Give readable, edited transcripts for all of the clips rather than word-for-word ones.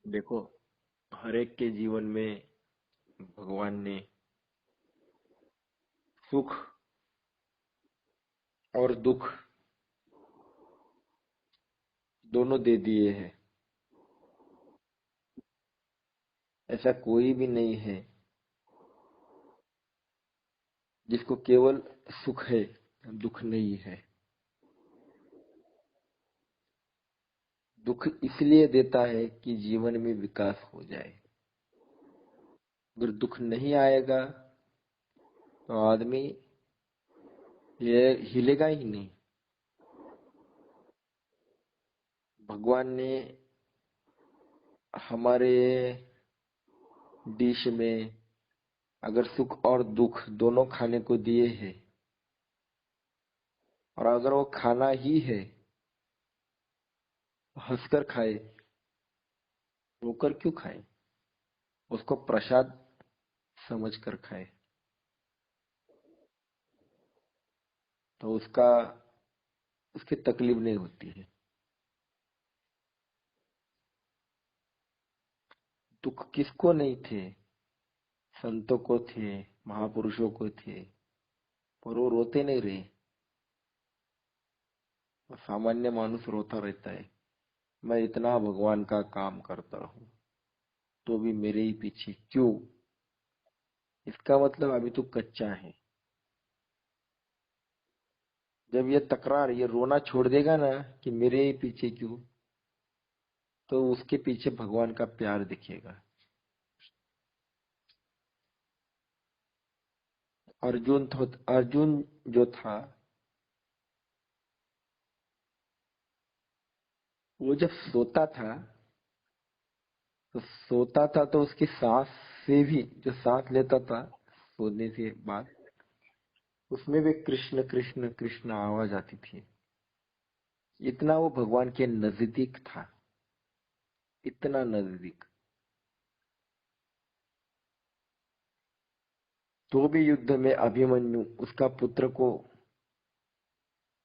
देखो, हर एक के जीवन में भगवान ने सुख और दुख दोनों दे दिए हैं। ऐसा कोई भी नहीं है जिसको केवल सुख है, दुख नहीं है। दुख इसलिए देता है कि जीवन में विकास हो जाए। अगर दुख नहीं आएगा तो आदमी ये हिलेगा ही नहीं। भगवान ने हमारे डिश में अगर सुख और दुख दोनों खाने को दिए हैं, और अगर वो खाना ही है तो हंसकर खाए, रोकर क्यों खाए? उसको प्रसाद समझकर खाए, तो उसका उसकी तकलीफ नहीं होती है। दुख किसको नहीं थे? संतों को थे, महापुरुषों को थे, पर वो रोते नहीं रहे। सामान्य मानुष रोता रहता है, मैं इतना भगवान का काम करता हूँ तो भी मेरे ही पीछे क्यों? इसका मतलब अभी तो कच्चा है। जब ये तकरार, ये रोना छोड़ देगा ना कि मेरे ही पीछे क्यों, तो उसके पीछे भगवान का प्यार दिखेगा। अर्जुन जो था, वो जब सोता था तो उसकी सांस से भी, जो सांस लेता था सोने से बाद, उसमें भी कृष्ण कृष्ण कृष्ण आवाज आती थी। इतना वो भगवान के नजदीक था, इतना नजदीक। तो भी युद्ध में अभिमन्यु, उसका पुत्र को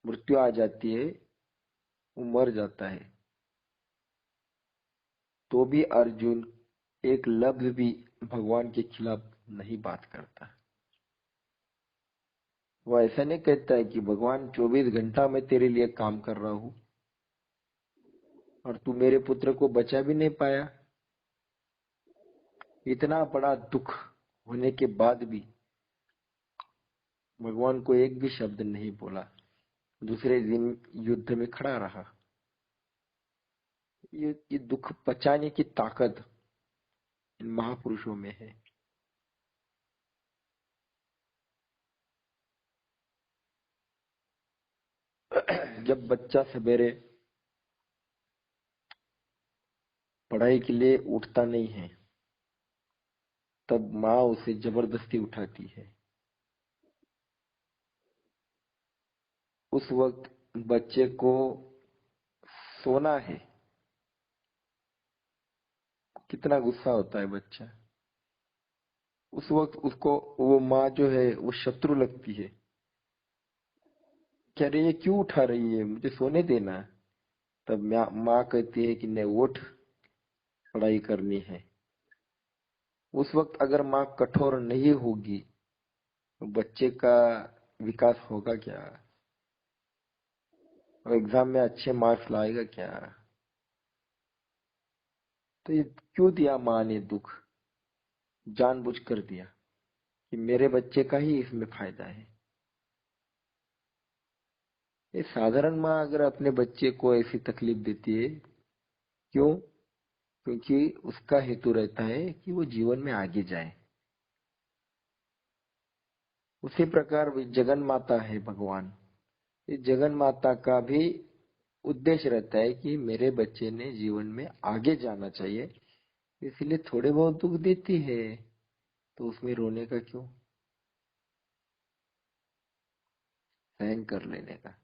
मृत्यु आ जाती है, वो मर जाता है, तो भी अर्जुन एक लफ्ज भी भगवान के खिलाफ नहीं बात करता। वो ऐसा नहीं कहता है कि भगवान 24 घंटा मैं तेरे लिए काम कर रहा हूं और तू मेरे पुत्र को बचा भी नहीं पाया। इतना बड़ा दुख होने के बाद भी भगवान को एक भी शब्द नहीं बोला। दूसरे दिन युद्ध में खड़ा रहा। ये दुख पचाने की ताकत इन महापुरुषों में है। जब बच्चा सवेरे पढ़ाई के लिए उठता नहीं है, तब माँ उसे जबरदस्ती उठाती है। उस वक्त बच्चे को सोना है। कितना गुस्सा होता है बच्चा। उस वक्त उसको वो माँ जो है वो शत्रु लगती है। कह रही है क्यों उठा रही है, मुझे सोने देना। तब माँ कहती है कि नहीं, उठ, पढ़ाई करनी है। उस वक्त अगर माँ कठोर नहीं होगी तो बच्चे का विकास होगा क्या? और एग्जाम में अच्छे मार्क्स लाएगा क्या? तो ये क्यों दिया माँ ने दुख? जानबूझकर दिया कि मेरे बच्चे का ही इसमें फायदा है। ये साधारण माँ अगर अपने बच्चे को ऐसी तकलीफ देती है, क्यों? क्योंकि उसका हेतु रहता है कि वो जीवन में आगे जाए। उसी प्रकार वे जगन माता है भगवान। इस जगन माता का भी उद्देश्य रहता है कि मेरे बच्चे ने जीवन में आगे जाना चाहिए, इसलिए थोड़े बहुत दुख देती है। तो उसमें रोने का क्यों? सहन कर लेने का।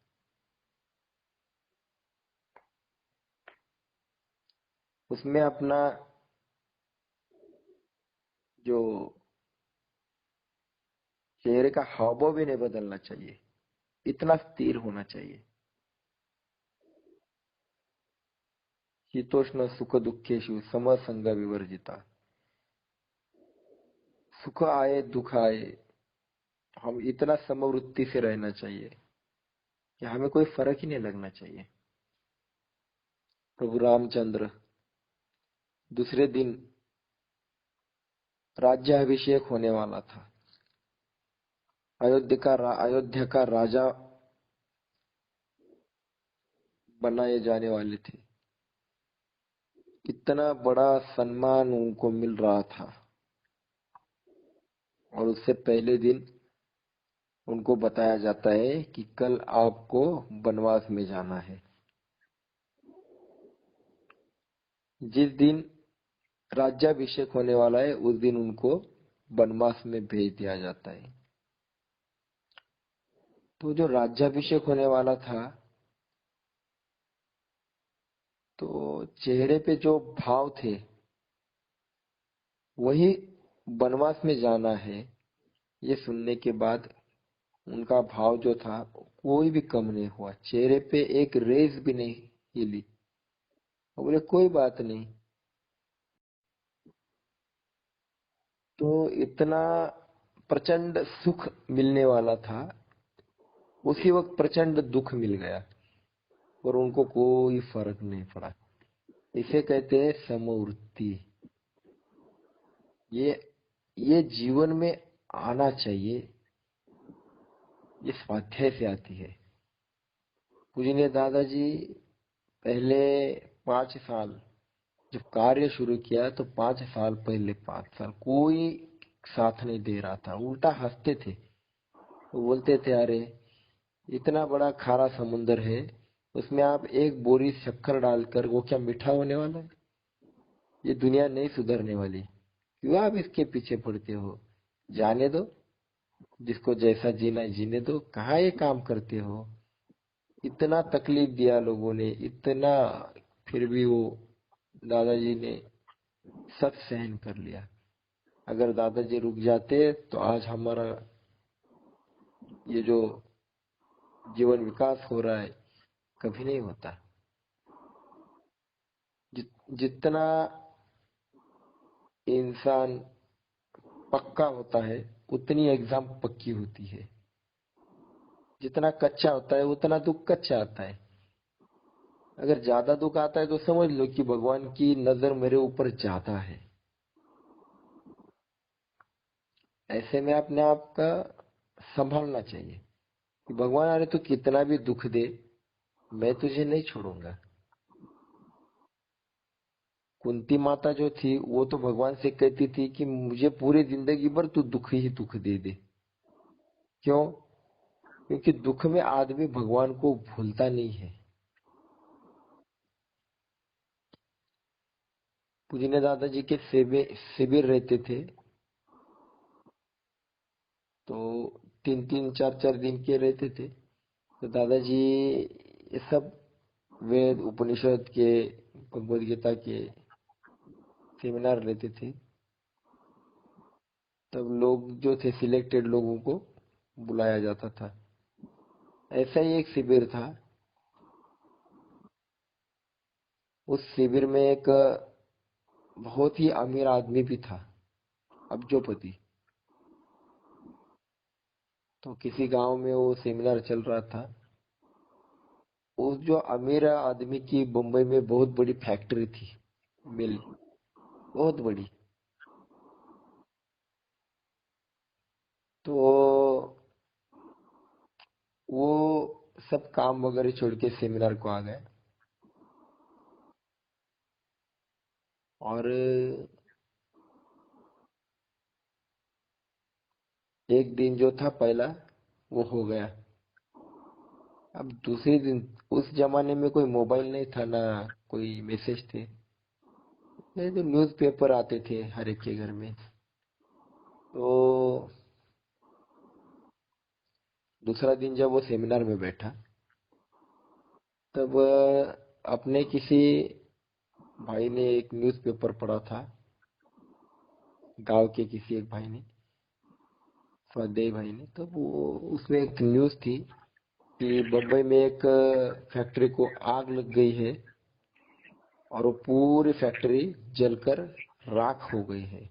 उसमें अपना जो चेहरे का हाव भाव भी नहीं बदलना चाहिए, इतना स्थिर होना चाहिए। शीतोष्ण सुख दुखेषु समसंग विवर्जिता। सुख आए दुख आए, हम इतना समवृत्ति से रहना चाहिए कि हमें कोई फर्क ही नहीं लगना चाहिए। प्रभु रामचंद्र दूसरे दिन राज्याभिषेक होने वाला था। अयोध्या का राजा बनाए जाने वाले थे। इतना बड़ा सम्मान उनको मिल रहा था और उससे पहले दिन उनको बताया जाता है कि कल आपको वनवास में जाना है। जिस दिन राज्याभिषेक होने वाला है उस दिन उनको वनवास में भेज दिया जाता है। तो जो राज्याभिषेक होने वाला था, तो चेहरे पे जो भाव थे वही वनवास में जाना है, ये सुनने के बाद उनका भाव जो था कोई भी कम नहीं हुआ। चेहरे पे एक रेस भी नहीं हिली। वो बोले कोई बात नहीं। तो इतना प्रचंड सुख मिलने वाला था, उसी वक्त प्रचंड दुख मिल गया और उनको कोई फर्क नहीं पड़ा। इसे कहते हैं समवृत्ति। ये ये जीवन में आना चाहिए। ये स्वाध्याय से आती है। पूजनीय दादाजी पहले 5 साल जब कार्य शुरू किया तो 5 साल पहले 5 साल कोई साथ नहीं दे रहा था, उल्टा हंसते थे। वो बोलते थे अरे इतना बड़ा खारा समुंदर है, उसमें आप एक बोरी शक्कर डालकर वो क्या मीठा होने वाला है? ये दुनिया नहीं सुधरने वाली, क्यों आप इसके पीछे पड़ते हो? जाने दो, जिसको जैसा जीना है जीने दो। कहाँ ये काम करते हो? इतना तकलीफ दिया लोगों ने, इतना, फिर भी वो दादाजी ने सब सहन कर लिया। अगर दादाजी रुक जाते तो आज हमारा ये जो जीवन विकास हो रहा है कभी नहीं होता। जितना इंसान पक्का होता है उतनी एग्जाम पक्की होती है। जितना कच्चा होता है उतना दुख कच्चा आता है। अगर ज्यादा दुख आता है तो समझ लो कि भगवान की नजर मेरे ऊपर ज्यादा है। ऐसे में अपने आप का संभालना चाहिए कि भगवान अरे तू कितना भी दुख दे, मैं तुझे नहीं छोड़ूंगा। कुंती माता जो थी वो तो भगवान से कहती थी कि मुझे पूरी जिंदगी भर तू दुख ही दुख दे दे। क्यों? क्योंकि दुख में आदमी भगवान को भूलता नहीं है। पूजनीय दादाजी के शिविर रहते थे, तो 3-3 4-4 दिन के रहते थे। तो दादाजी ये सब वेद उपनिषद के, भगवद गीता के सेमिनार लेते थे। तब लोग जो थे सिलेक्टेड लोगों को बुलाया जाता था। ऐसा ही एक शिविर था। उस शिविर में एक बहुत ही अमीर आदमी भी था, अब्जोपति। तो किसी गांव में वो सेमिनार चल रहा था। उस जो अमीर आदमी की मुंबई में बहुत बड़ी फैक्ट्री थी, मिल, बहुत बड़ी। तो वो सब काम वगैरह छोड़ के सेमिनार को आ गए। और एक दिन जो था पहला वो हो गया। अब दूसरे दिन, उस जमाने में कोई मोबाइल नहीं था ना कोई मैसेज थे, ये तो न्यूज़पेपर आते थे हर एक के घर में। तो दूसरा दिन जब वो सेमिनार में बैठा, तब अपने किसी भाई ने एक न्यूज़पेपर पढ़ा था, गांव के किसी एक भाई ने, स्वाध्याय भाई ने। तो वो उसमें एक न्यूज़ थी कि बम्बई में एक फैक्ट्री को आग लग गई है और वो पूरी फैक्ट्री जलकर राख हो गई है।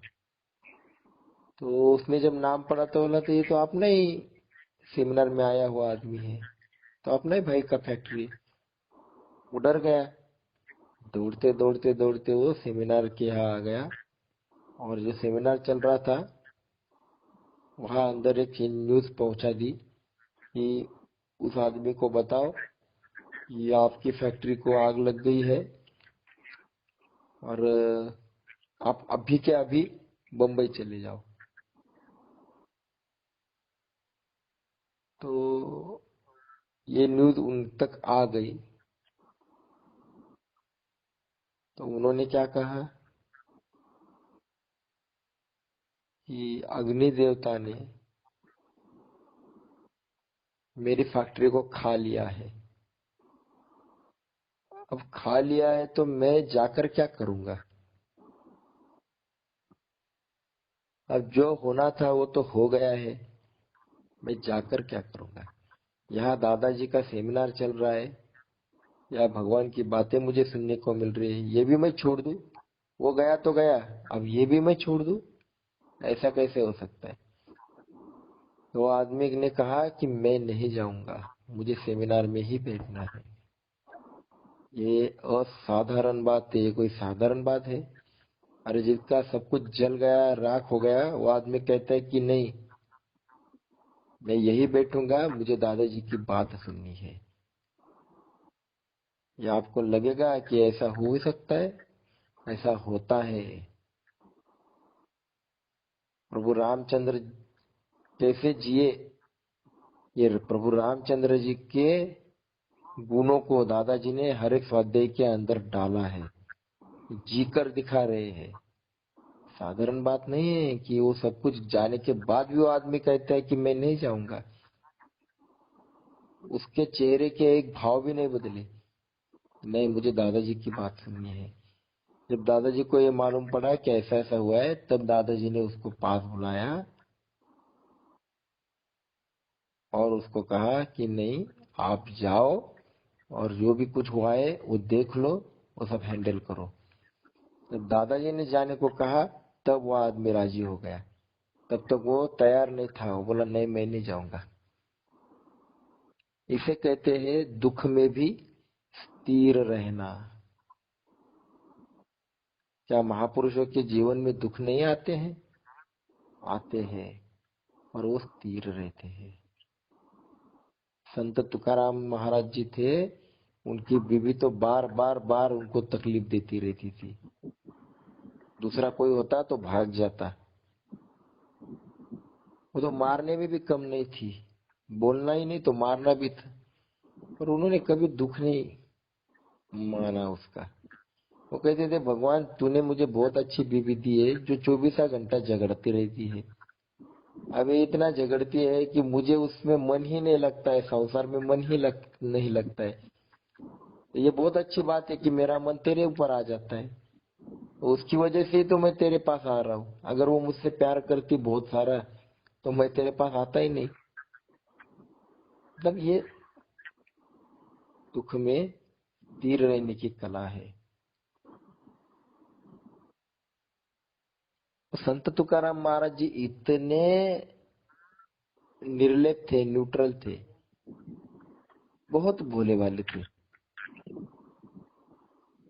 तो उसने जब नाम पढ़ा तो बोला, तो ये तो अपना ही सेमिनार में आया हुआ आदमी है, तो अपना ही भाई का फैक्ट्री। वो डर गया, दौड़ते दौड़ते दौड़ते वो सेमिनार के यहाँ आ गया, और जो सेमिनार चल रहा था वहां अंदर एक न्यूज पहुंचा दी कि उस आदमी को बताओ कि आपकी फैक्ट्री को आग लग गई है, और आप अभी के अभी बम्बई चले जाओ। तो ये न्यूज उन तक आ गई, तो उन्होंने क्या कहा कि अग्नि देवता ने मेरी फैक्ट्री को खा लिया है। अब खा लिया है तो मैं जाकर क्या करूंगा? अब जो होना था वो तो हो गया है, मैं जाकर क्या करूंगा? यहाँ दादाजी का सेमिनार चल रहा है, या भगवान की बातें मुझे सुनने को मिल रही है, ये भी मैं छोड़ दूं? वो गया तो गया, अब ये भी मैं छोड़ दूं? ऐसा कैसे हो सकता है? तो आदमी ने कहा कि मैं नहीं जाऊंगा, मुझे सेमिनार में ही बैठना है। ये असाधारण बात है, ये कोई साधारण बात है? अरे जिसका सब कुछ जल गया, राख हो गया, वो आदमी कहता है कि नहीं, मैं यही बैठूंगा, मुझे दादाजी की बात सुननी है। या आपको लगेगा कि ऐसा हो ही सकता है? ऐसा होता है। प्रभु रामचंद्र कैसे जिए, ये प्रभु रामचंद्र जी के गुणों को दादाजी ने हर एक स्वाध्याय के अंदर डाला है, जीकर दिखा रहे हैं। साधारण बात नहीं है कि वो सब कुछ जाने के बाद भी वो आदमी कहता है कि मैं नहीं जाऊंगा। उसके चेहरे के एक भाव भी नहीं बदले, नहीं मुझे दादाजी की बात सुननी है। जब दादाजी को ये मालूम पड़ा कि ऐसा ऐसा हुआ है, तब दादाजी ने उसको पास बुलाया और उसको कहा कि नहीं, आप जाओ और जो भी कुछ हुआ है वो देख लो, वो सब हैंडल करो। जब दादाजी ने जाने को कहा, तब वो आदमी राजी हो गया। तब तक वो तैयार नहीं था, वो बोला नहीं मैं नहीं जाऊंगा। इसे कहते हैं दुख में भी स्थिर रहना। क्या महापुरुषों के जीवन में दुख नहीं आते हैं? आते हैं, और वो स्थिर रहते हैं। संत तुकाराम महाराज जी थे, उनकी बीवी तो बार बार बार उनको तकलीफ देती रहती थी। दूसरा कोई होता तो भाग जाता, वो तो मारने में भी कम नहीं थी, बोलना ही नहीं तो मारना भी था, पर उन्होंने कभी दुख नहीं माना उसका। वो कहते थे भगवान तूने मुझे बहुत अच्छी बीवी दी है जो 24 घंटा झगड़ती रहती है। अब ये इतना झगड़ती है कि मुझे उसमें मन ही नहीं लगता है, संसार में मन ही नहीं लगता है। ये बहुत अच्छी बात है कि मेरा मन तेरे ऊपर आ जाता है, उसकी वजह से ही तो मैं तेरे पास आ रहा हूँ। अगर वो मुझसे प्यार करती बहुत सारा, तो मैं तेरे पास आता ही नहीं। मतलब ये दुख में स्थिर रहने की कला है। संत तुकाराम महाराज जी इतने निर्लेप थे, न्यूट्रल थे, बहुत भोले वाले थे।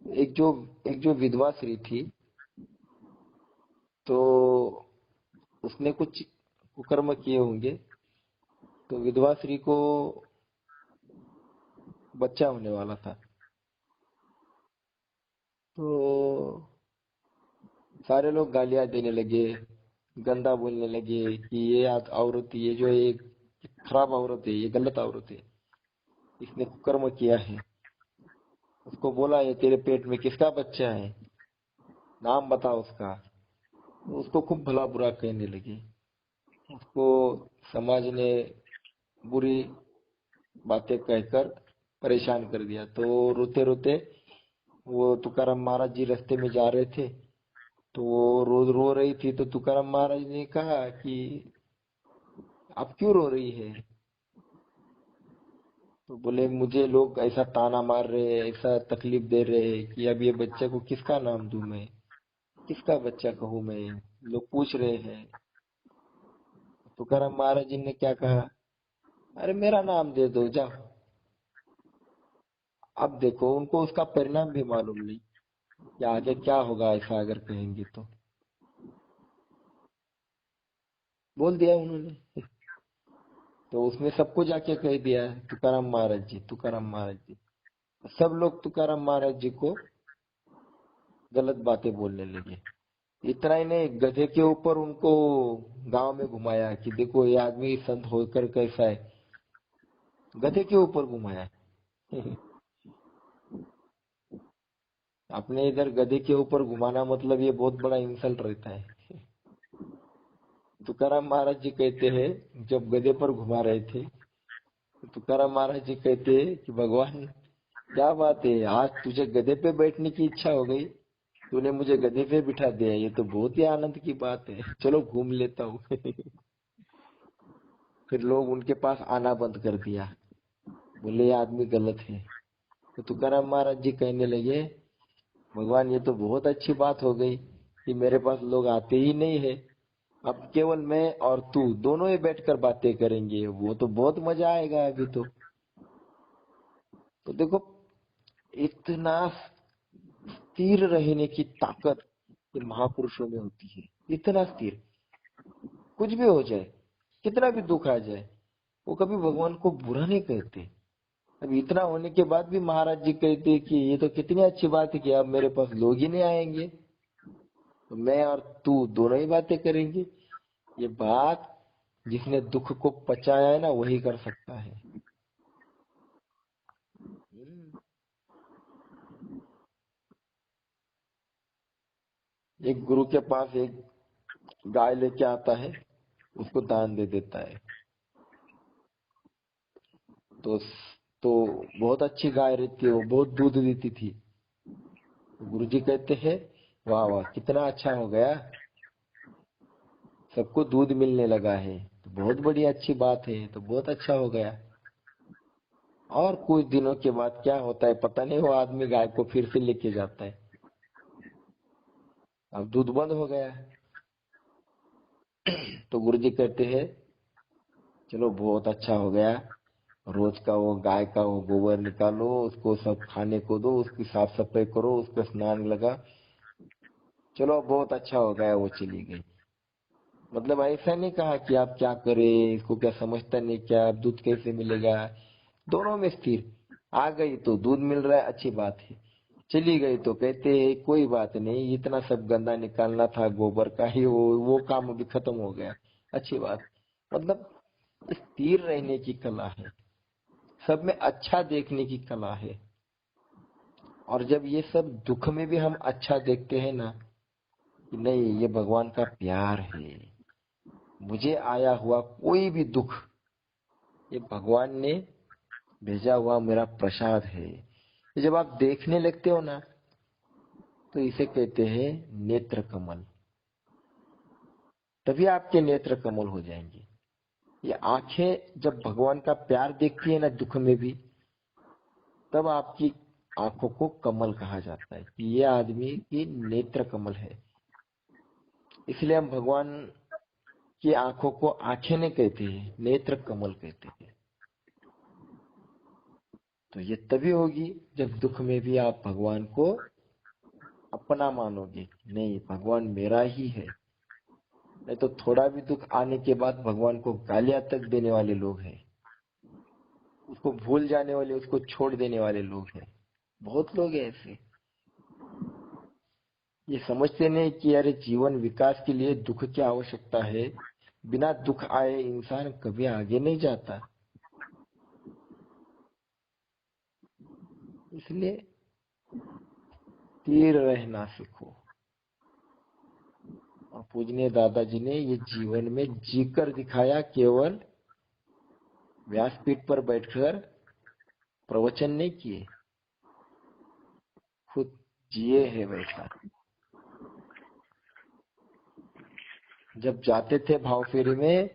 एक जो एक जो विधवा स्त्री थी, तो उसने कुछ कुकर्म किए होंगे, तो विधवा स्त्री को बच्चा होने वाला था। तो सारे लोग गालियां देने लगे, गंदा बोलने लगे कि ये औरत, ये जो एक खराब औरत है, ये गलत औरत है, इसने कुकर्म किया है। उसको बोला ये तेरे पेट में किसका बच्चा है, नाम बता उसका। तो उसको खूब भला बुरा कहने लगे। उसको समाज ने बुरी बातें कहकर परेशान कर दिया। तो रोते रोते वो तुकाराम महाराज जी रास्ते में जा रहे थे, तो वो रो रही थी। तो तुकाराम महाराज ने कहा कि आप क्यों रो रही है? तो बोले मुझे लोग ऐसा ताना मार रहे हैं, ऐसा तकलीफ दे रहे हैं कि अब ये बच्चे को किसका नाम दूं मैं, किसका बच्चा कहूँ मैं, लोग पूछ रहे हैं। तुकाराम महाराज जी ने क्या कहा, अरे मेरा नाम दे दो जाओ। अब देखो उनको उसका परिणाम भी मालूम नहीं कि आगे क्या होगा ऐसा अगर कहेंगे तो। बोल दिया उन्होंने। तो उसने सबको जाके कह दिया तुकाराम महाराज जी, तुकाराम महाराज जी। सब लोग तुकाराम महाराज जी को गलत बातें बोलने लगे। इतना ही नहीं, गधे के ऊपर उनको गांव में घुमाया कि देखो ये आदमी संत होकर कैसा है, गधे के ऊपर घुमाया। अपने इधर गधे के ऊपर घुमाना मतलब ये बहुत बड़ा इंसल्ट रहता है। तुकाराम महाराज जी कहते हैं जब गधे पर घुमा रहे थे, तुकाराम महाराज जी कहते हैं कि भगवान क्या बात है, आज तुझे गधे पे बैठने की इच्छा हो गई, तूने मुझे गधे पे बिठा दिया, ये तो बहुत ही आनंद की बात है, चलो घूम लेता हूँ। फिर लोग उनके पास आना बंद कर दिया, बोले ये आदमी गलत है। तो तुकाराम महाराज जी कहने लगे भगवान ये तो बहुत अच्छी बात हो गई कि मेरे पास लोग आते ही नहीं है, अब केवल मैं और तू दोनों ही बैठकर बातें करेंगे, वो तो बहुत मजा आएगा अभी तो देखो इतना स्थिर रहने की ताकत ये महापुरुषों में होती है। इतना स्थिर, कुछ भी हो जाए, कितना भी दुख आ जाए, वो कभी भगवान को बुरा नहीं कहते। अब इतना होने के बाद भी महाराज जी कहते कि ये तो कितनी अच्छी बात है कि अब मेरे पास लोग ही नहीं आएंगे, तो मैं और तू दोनों ही बातें करेंगे। ये बात जिसने दुख को पचाया है ना वही कर सकता है। एक गुरु के पास एक गाय लेके आता है, उसको दान दे देता है। तो तो बहुत अच्छी गाय रहती है, वो बहुत दूध देती थी। तो गुरु जी कहते हैं वाह वाह कितना अच्छा हो गया, सबको दूध मिलने लगा है, तो बहुत बड़ी अच्छी बात है, तो बहुत अच्छा हो गया। और कुछ दिनों के बाद क्या होता है पता नहीं, वो आदमी गाय को फिर से लेके जाता है, अब दूध बंद हो गया है। तो गुरु जी कहते हैं चलो बहुत अच्छा हो गया, रोज का वो गाय का वो गोबर निकालो, उसको सब खाने को दो, उसकी साफ सफाई करो, उसको स्नान लगा, चलो बहुत अच्छा हो गया, वो चली गई। मतलब ऐसा नहीं कहा कि आप क्या करें, इसको क्या समझता नहीं, क्या अब दूध कैसे मिलेगा, दोनों में स्थिर। आ गई तो दूध मिल रहा है, अच्छी बात है, चली गई तो कहते हैं कोई बात नहीं, इतना सब गंदा निकालना था गोबर का ही, वो काम अभी खत्म हो गया, अच्छी बात। मतलब स्थिर रहने की कला है, सब में अच्छा देखने की कला है। और जब ये सब दुख में भी हम अच्छा देखते हैं ना कि नहीं ये भगवान का प्यार है, मुझे आया हुआ कोई भी दुख ये भगवान ने भेजा हुआ मेरा प्रसाद है, जब आप देखने लगते हो ना तो इसे कहते हैं नेत्र कमल। तभी आपके नेत्र कमल हो जाएंगे। ये आंखें जब भगवान का प्यार देखती है ना दुख में भी, तब आपकी आंखों को कमल कहा जाता है कि ये आदमी की नेत्र कमल है। इसलिए हम भगवान की आंखों को आंखें नहीं कहते हैं, नेत्र कमल कहते हैं। तो ये तभी होगी जब दुख में भी आप भगवान को अपना मानोगे, नहीं भगवान मेरा ही है। नहीं तो थोड़ा भी दुख आने के बाद भगवान को गालियां तक देने वाले लोग हैं, उसको भूल जाने वाले, उसको छोड़ देने वाले लोग हैं, बहुत लोग हैं ऐसे। ये समझते नहीं कि अरे जीवन विकास के लिए दुख की आवश्यकता है, बिना दुख आए इंसान कभी आगे नहीं जाता। इसलिए स्थिर रहना सीखो। और पूजनीय दादाजी ने ये जीवन में जीकर दिखाया, केवल व्यासपीठ पर बैठकर प्रवचन नहीं किए, खुद जिए है वैसा। जब जाते थे भाव फेरी में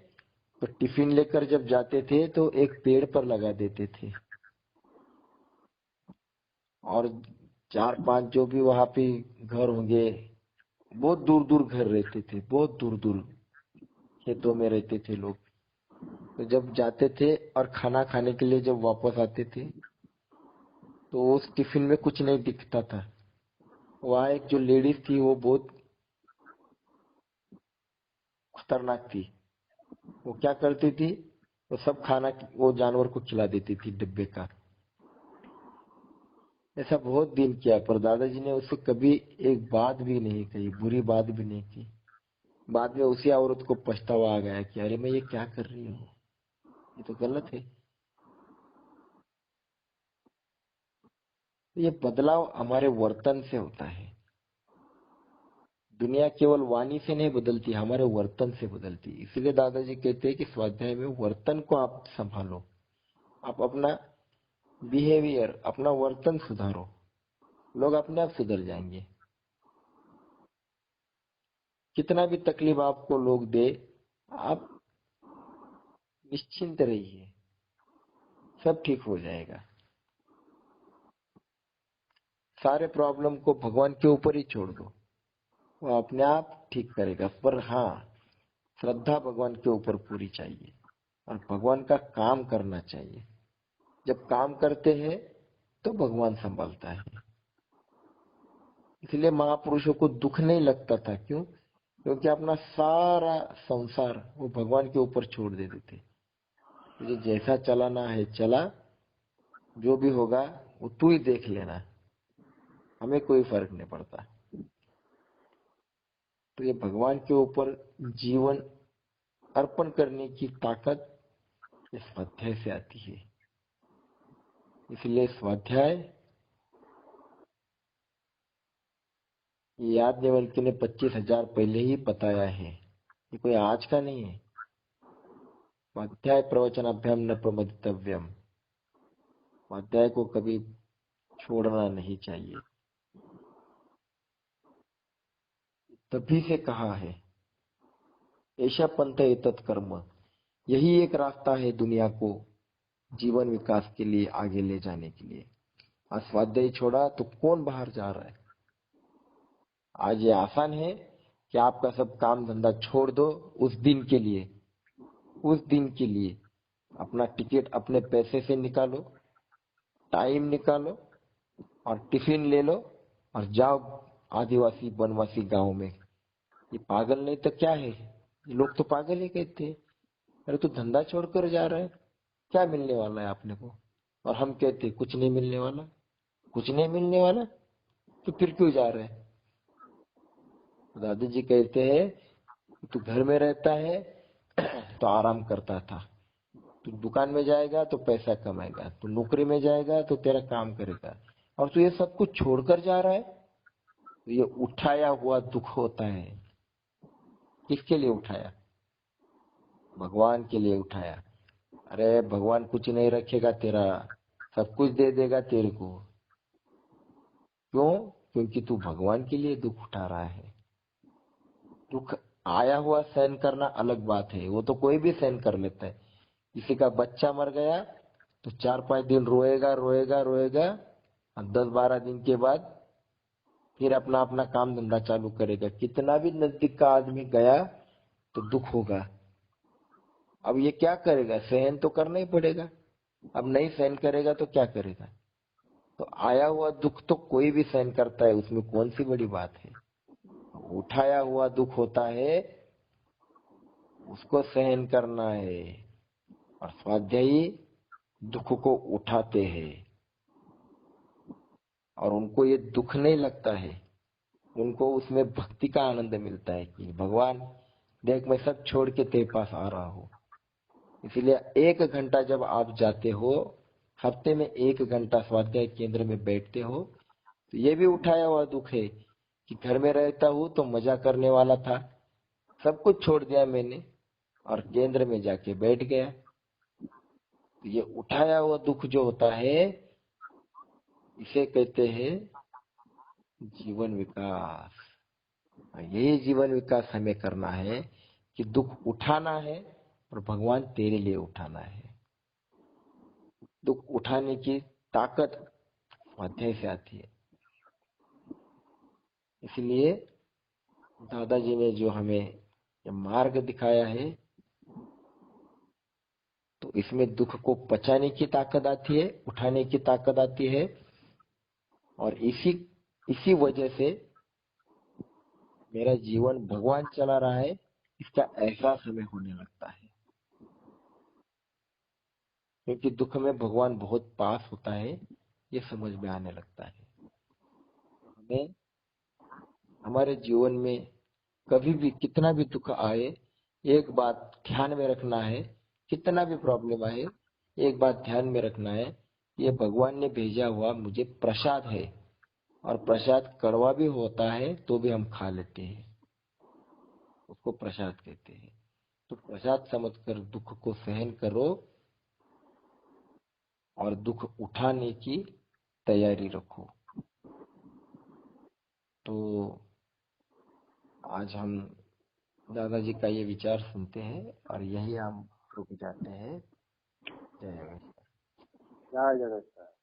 तो टिफिन लेकर जब जाते थे तो एक पेड़ पर लगा देते थे, और 4-5 जो भी वहां पे घर होंगे, बहुत दूर दूर घर रहते थे, बहुत दूर दूर खेतों में रहते थे लोग। तो जब जाते थे और खाना खाने के लिए जब वापस आते थे, तो उस टिफिन में कुछ नहीं दिखता था। वहाँ एक जो लेडीज थी वो बहुत खतरनाक थी। वो क्या करती थी, वो सब खाना वो जानवर को खिला देती थी डिब्बे का। ऐसा बहुत दिन किया, पर दादाजी ने उससे कभी एक बात भी नहीं कही, बुरी बात भी नहीं की। बाद में उसी औरत को पछतावा आ गया कि अरे मैं ये क्या कर रही हूँ, ये तो गलत है। तो ये बदलाव हमारे वर्तन से होता है। दुनिया केवल वाणी से नहीं बदलती, हमारे वर्तन से बदलती। इसलिए दादाजी कहते हैं कि स्वाध्याय में वर्तन को आप संभालो, आप अपना बिहेवियर, अपना वर्तन सुधारो, लोग अपने आप सुधर जाएंगे। कितना भी तकलीफ आपको लोग दे, आप निश्चिंत रहिए, सब ठीक हो जाएगा। सारे प्रॉब्लम को भगवान के ऊपर ही छोड़ दो, वो अपने आप ठीक करेगा। पर हाँ, श्रद्धा भगवान के ऊपर पूरी चाहिए और भगवान का काम करना चाहिए। जब काम करते हैं तो भगवान संभालता है। इसलिए महापुरुषों को दुख नहीं लगता था। क्यों? क्योंकि अपना सारा संसार वो भगवान के ऊपर छोड़ देते थे। तुझे जैसा चलाना है चला, जो भी होगा वो तू ही देख लेना, हमें कोई फर्क नहीं पड़ता। तो ये भगवान के ऊपर जीवन अर्पण करने की ताकत इस स्वाध्याय से आती है। इसलिए स्वाध्याय, याज्ञवल्क्य ने 25,000 पहले ही बताया है, ये कोई आज का नहीं है। स्वाध्याय प्रवचनाभ्याम न प्रमदितव्यम, स्वाध्याय को कभी छोड़ना नहीं चाहिए। तभी से कहा है ऐसा पंथ एतत् कर्म, यही एक रास्ता है दुनिया को जीवन विकास के लिए आगे ले जाने के लिए। आज स्वाध्याय छोड़ा तो कौन बाहर जा रहा है? आज ये आसान है कि आपका सब काम धंधा छोड़ दो, उस दिन के लिए, उस दिन के लिए अपना टिकट अपने पैसे से निकालो, टाइम निकालो और टिफिन ले लो और जाओ आदिवासी वनवासी गांव में। ये पागल नहीं तो क्या है? ये लोग तो पागल ही कहते हैं। अरे तू धंधा छोड़कर जा रहा है, क्या मिलने वाला है आपने को? और हम कहते कुछ नहीं मिलने वाला, कुछ नहीं मिलने वाला, तो फिर क्यों जा रहे हैं? तो दादी जी कहते हैं तू घर में रहता है तो आराम करता था, तू दुकान में जाएगा तो पैसा कमाएगा, तू नौकरी में जाएगा तो तेरा काम करेगा, और तू ये सब कुछ छोड़कर जा रहा है। तो ये उठाया हुआ दुख होता है। किसके लिए उठाया? भगवान के लिए उठाया। अरे भगवान कुछ नहीं रखेगा तेरा, सब कुछ दे देगा तेरे को। क्यों? क्योंकि तू भगवान के लिए दुख उठा रहा है। दुख आया हुआ सहन करना अलग बात है, वो तो कोई भी सहन कर लेता है। किसी का बच्चा मर गया तो 4-5 दिन रोएगा रोएगा रोएगा, और 10-12 दिन के बाद फिर अपना अपना काम धंधा चालू करेगा। कितना भी नजदीक का आदमी गया तो दुख होगा। अब ये क्या करेगा? सहन तो करना ही पड़ेगा। अब नहीं सहन करेगा तो क्या करेगा? तो आया हुआ दुख तो कोई भी सहन करता है, उसमें कौन सी बड़ी बात है? उठाया हुआ दुख होता है, उसको सहन करना है। और स्वाध्यायी दुख को उठाते हैं और उनको ये दुख नहीं लगता है, उनको उसमें भक्ति का आनंद मिलता है कि भगवान देख मैं सब छोड़ के तेरे पास आ रहा हूँ। इसीलिए 1 घंटा जब आप जाते हो, हफ्ते में 1 घंटा स्वाध्याय केंद्र में बैठते हो, तो ये भी उठाया हुआ दुख है कि घर में रहता हूँ तो मजा करने वाला था, सब कुछ छोड़ दिया मैंने और केंद्र में जाके बैठ गया। तो ये उठाया हुआ दुख जो होता है, इसे कहते हैं जीवन विकास। यही जीवन विकास हमें करना है कि दुख उठाना है और भगवान तेरे लिए उठाना है। दुख उठाने की ताकत स्वाध्याय से आती है। इसलिए दादाजी ने जो हमें ये मार्ग दिखाया है, तो इसमें दुख को पचाने की ताकत आती है, उठाने की ताकत आती है, और इसी इसी वजह से मेरा जीवन भगवान चला रहा है, इसका एहसास हमें होने लगता है। क्योंकि दुख में भगवान बहुत पास होता है, ये समझ में आने लगता है। हमें हमारे जीवन में कभी भी कितना भी दुख आए, एक बात ध्यान में रखना है, कितना भी प्रॉब्लम आए, एक बात ध्यान में रखना है, ये भगवान ने भेजा हुआ मुझे प्रसाद है, और प्रसाद कड़वा भी होता है तो भी हम खा लेते हैं, उसको प्रसाद कहते हैं। तो प्रसाद समझकर दुख को सहन करो और दुख उठाने की तैयारी रखो। तो आज हम दादाजी का ये विचार सुनते हैं और यही हम रुक जाते हैं। जय गणेश। जय जगत।